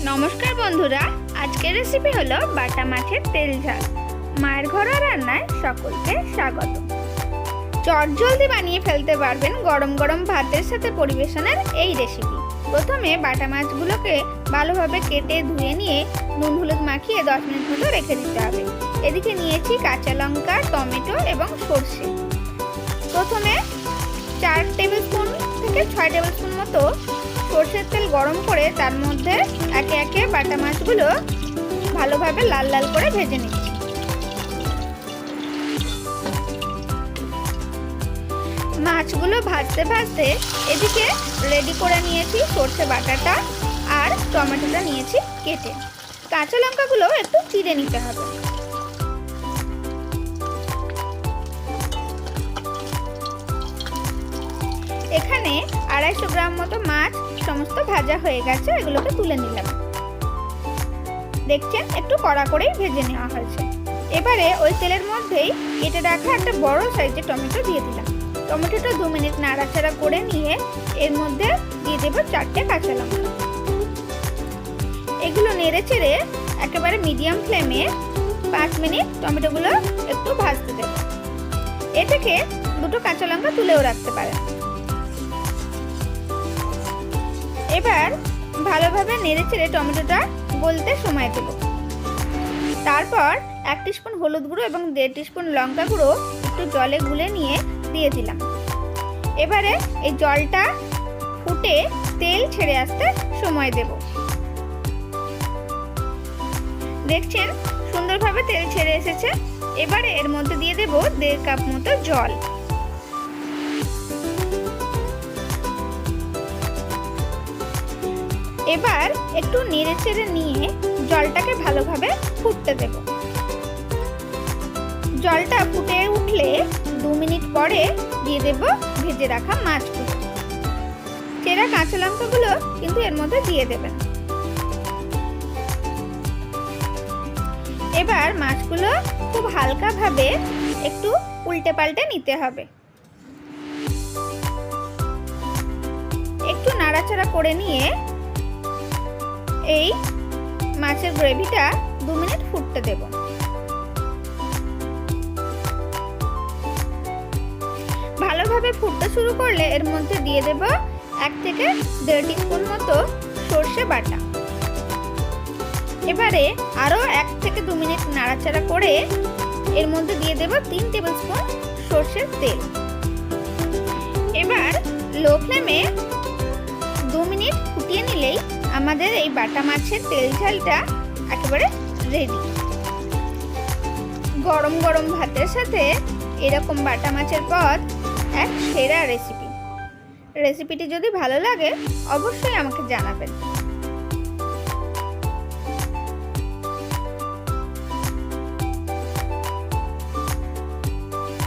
নমস্কার বন্ধুরা, আজকের রেসিপি হলো বাটা মাছের তেল ঝাল। মায়ের ঘরোয়া রান্নায় সকলকে স্বাগত। চটজলদি বানিয়ে ফেলতে পারবেন গরম গরম ভাতের সাথে পরিবেশনের এই রেসিপি। প্রথমে বাটা মাছগুলোকে ভালোভাবে কেটে ধুয়ে নিয়ে নুন হলুদ মাখিয়ে 10 মিনিট মতো রেখে দিতে হবে। এদিকে নিয়েছি কাঁচা লঙ্কা, টমেটো এবং সরষে। প্রথমে 4 টেবিল স্পুন থেকে 6 টেবিল স্পুন মতো সরষের তেল গরম করে তার মধ্যে একে একে বাটা মাছগুলো ভালোভাবে লাল লাল করে ভেজে নিচ্ছি। মাছগুলো ভাজতে ভাজতে এদিকে রেডি করে নিয়েছি সরষে বাটাটা আর টমেটোটা নিয়েছি কেটে। কাঁচা লঙ্কাগুলো একটু চিড়ে নিতে হবে। এখানে 250 গ্রাম মতো মাছ সমস্ত ভাজা হয়ে গেছে, এগুলোকে তুলে নিলাম। দেখছেন একটু কড়া করেই ভেজে নেওয়া হয়েছে। এবারে ওই তেলের মধ্যেই কেটে রাখা একটা বড় সাইজের টমেটো দিয়ে দিলাম। টমেটোটা 2 মিনিট নাড়াচাড়া করে নিয়ে এর মধ্যে দিয়ে দেব 4টে কাঁচা লঙ্কা। এগুলো নেড়ে চেড়ে একেবারে মিডিয়াম ফ্লেমে 5 মিনিট টমেটোগুলো একটু ভাজতে দেব। এ থেকে 2টো কাঁচা লঙ্কা তুলেও রাখতে পারেন। এবার ভালোভাবে নেড়েচেড়ে টমেটোটা গলতে সময় দেব। তারপর 1 টিস্পুন হলুদ গুঁড়ো এবং 1.5 টিস্পুন লঙ্কা গুঁড়ো একটু জলে গুলে নিয়ে দিয়ে দিলাম। এবারে এই জলটা ফুটে তেল ছেড়ে আসতে সময় দেব। দেখছেন সুন্দরভাবে তেল ছেড়ে এসেছে। এবারে এর মধ্যে দিয়ে দেব 1.5 কাপ মতো জল। এবার একটু নেড়ে চেড়ে নিয়ে জলটাকে ভালোভাবে ফুটতে দেব। জলটা ফুটে উঠলে 2 মিনিট পরে দিয়ে দেব ভেজে রাখা মাছগুলো। চেরা কাঁচা লঙ্কাগুলো কিন্তু এর মধ্যে দিয়ে দেবেন। এবার মাছগুলো খুব হালকাভাবে একটু উল্টে পাল্টে নিতে হবে। একটু নাড়াচাড়া করে নিয়ে এই মাছের গ্রেভিটা 2 মিনিট ফুটতে দেব। ভালোভাবে ফুটতে শুরু করলে এর মধ্যে দিয়ে দেব 1 থেকে 1.5 টিস্পুন মতো সরষে বাটা। এবারে আরো 1 থেকে 2 মিনিট নাড়াচাড়া করে এর মধ্যে দিয়ে দেব 3 টেবিল স্পুন সরষের তেল। এবার লো ফ্লেমে 2 মিনিট ফুটিয়ে নিলেই আমাদের এই বাটা মাছের তেল ঝালটা একেবারে রেডি। গরম গরম ভাতের সাথে এরকম বাটা মাছের পদ এক সেরা রেসিপি। রেসিপিটি যদি ভালো লাগে অবশ্যই আমাকে জানাবেন।